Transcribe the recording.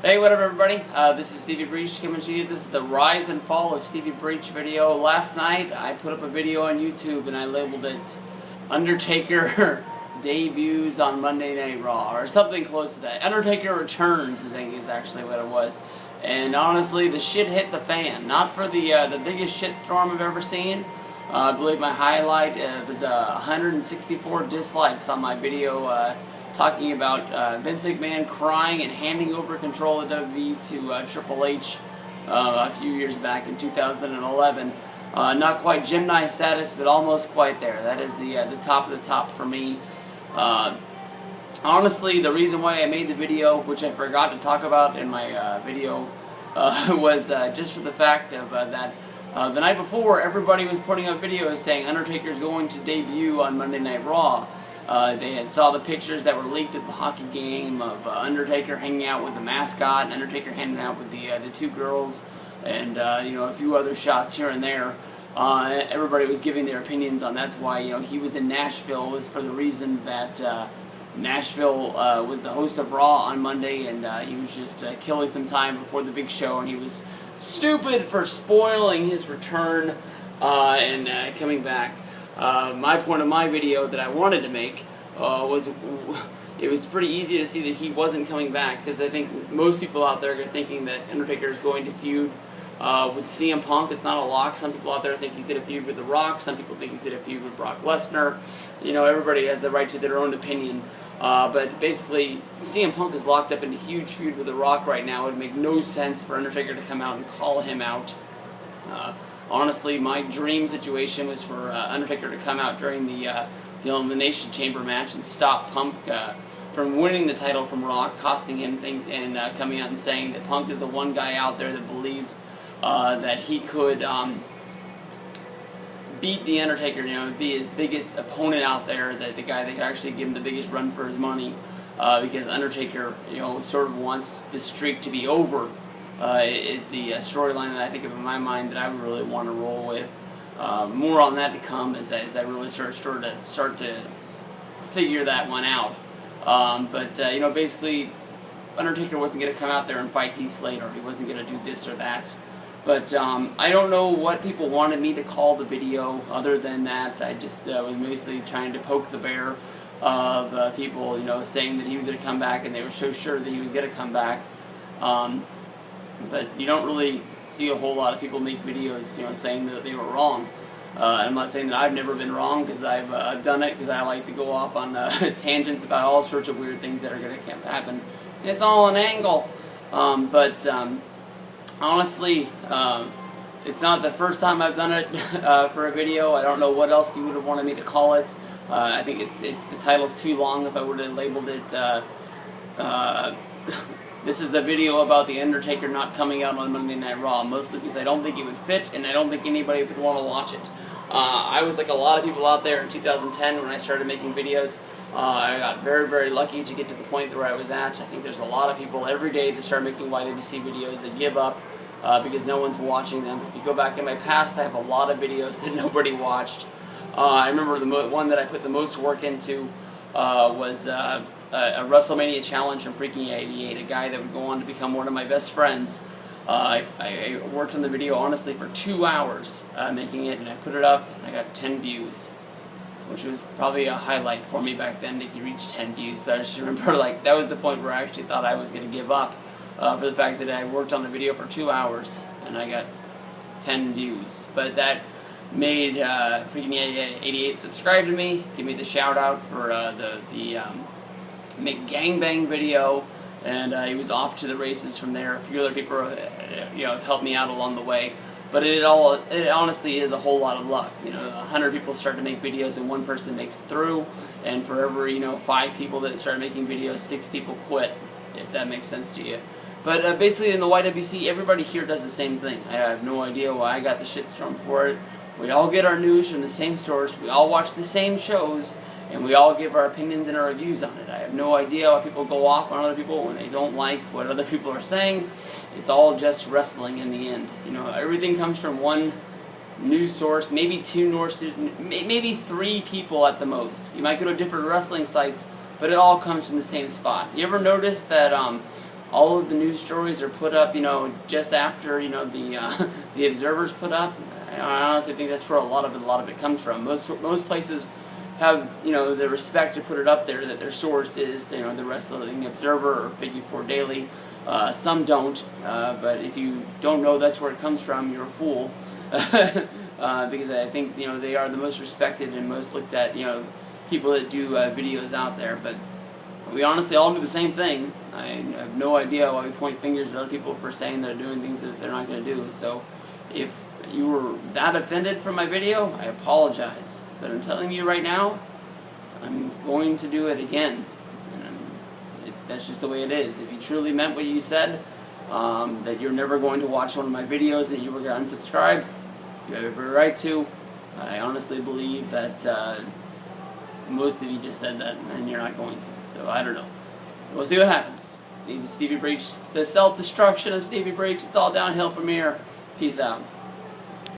Hey, what up everybody? This is Steviebreech coming to you. This is the rise and fall of Steviebreech video. Last night I put up a video on YouTube and I labeled it Undertaker debuts on Monday Night Raw, or something close to that. Undertaker returns, I think, is actually what it was. And honestly, the shit hit the fan. Not for the biggest shitstorm I've ever seen. I believe my highlight was 164 dislikes on my video talking about Vince McMahon crying and handing over control of WWE to Triple H a few years back in 2011. Not quite Gemini status, but almost quite there. That is the top of the top for me. Honestly, the reason why I made the video, which I forgot to talk about in my video, was just for the fact of that the night before, everybody was putting up videos saying Undertaker's going to debut on Monday Night Raw. They had saw the pictures that were leaked at the hockey game of Undertaker hanging out with the mascot, and Undertaker hanging out with the two girls, and a few other shots here and there. Everybody was giving their opinions on that's why he was in Nashville, was for the reason that Nashville was the host of Raw on Monday, and he was just killing some time before the big show, and he was stupid for spoiling his return and coming back. My point of my video that I wanted to make was it was pretty easy to see that he wasn't coming back, because I think most people out there are thinking that Undertaker is going to feud with CM Punk. It's not a lock. Some people out there think he's going to feud with The Rock. Some people think he's going to feud with Brock Lesnar. Everybody has the right to their own opinion. But basically, CM Punk is locked up in a huge feud with The Rock right now. It would make no sense for Undertaker to come out and call him out. Honestly, my dream situation was for Undertaker to come out during the Elimination Chamber match and stop Punk from winning the title from Rock, costing him things, and coming out and saying that Punk is the one guy out there that believes that he could beat The Undertaker, be his biggest opponent out there, that the guy that could actually give him the biggest run for his money, because Undertaker, sort of wants the streak to be over. Is the storyline that I think of in my mind that I would really want to roll with. More on that to come as I really start to figure that one out. Basically, Undertaker wasn't going to come out there and fight Heath Slater. He wasn't going to do this or that. But I don't know what people wanted me to call the video other than that. I just was basically trying to poke the bear of people, saying that he was going to come back, and they were so sure that he was going to come back. But you don't really see a whole lot of people make videos, saying that they were wrong. I'm not saying that I've never been wrong, because I've done it, because I like to go off on tangents about all sorts of weird things that are going to happen. It's all an angle. Honestly, it's not the first time I've done it for a video. I don't know what else you would have wanted me to call it. I think the title's too long if I would have labeled it this is a video about The Undertaker not coming out on Monday Night Raw, mostly because I don't think it would fit, and I don't think anybody would want to watch it. I was like a lot of people out there in 2010 when I started making videos. I got very, very lucky to get to the point where I was at. I think there's a lot of people every day that start making YWC videos that give up because no one's watching them. If you go back in my past, I have a lot of videos that nobody watched. I remember the one that I put the most work into was a WrestleMania challenge from Freaking 88, a guy that would go on to become one of my best friends. I worked on the video, honestly, for 2 hours making it, and I put it up, and I got 10 views, which was probably a highlight for me back then if you reach 10 views. So I just remember, that was the point where I actually thought I was going to give up for the fact that I worked on the video for 2 hours, and I got 10 views. But that made Freaking 88 subscribe to me, give me the shout out for the make gangbang video, and he was off to the races from there. A few other people have helped me out along the way, but it honestly is a whole lot of luck. 100 people start to make videos and one person makes it through, and for every 5 people that start making videos, 6 people quit, if that makes sense to you. But basically in the YWC, everybody here does the same thing. I have no idea why I got the shitstorm for it. We all get our news from the same source, we all watch the same shows, and we all give our opinions and our reviews on it. I have no idea why people go off on other people when they don't like what other people are saying. It's all just wrestling in the end. Everything comes from one news source, maybe 2 sources, maybe 3 people at the most. You might go to different wrestling sites, but it all comes from the same spot. You ever notice that all of the news stories are put up, just after, the Observer's put up. I honestly think that's where a lot of it comes from. Most places have, the respect to put it up there that their source is, the Wrestling Observer or Figure 4 Daily. Some don't, but if you don't know that's where it comes from, you're a fool. Because I think, they are the most respected and most looked at, people that do videos out there. But we honestly all do the same thing. I have no idea why we point fingers at other people for saying they're doing things that they're not going to do. So if you were that offended from my video, I apologize. But I'm telling you right now, I'm going to do it again. And that's just the way it is. If you truly meant what you said, that you're never going to watch one of my videos and that you were going to unsubscribe, you have every right to. I honestly believe that most of you just said that and you're not going to. So I don't know. We'll see what happens. Steviebreech, the self-destruction of Steviebreech, it's all downhill from here. Peace out.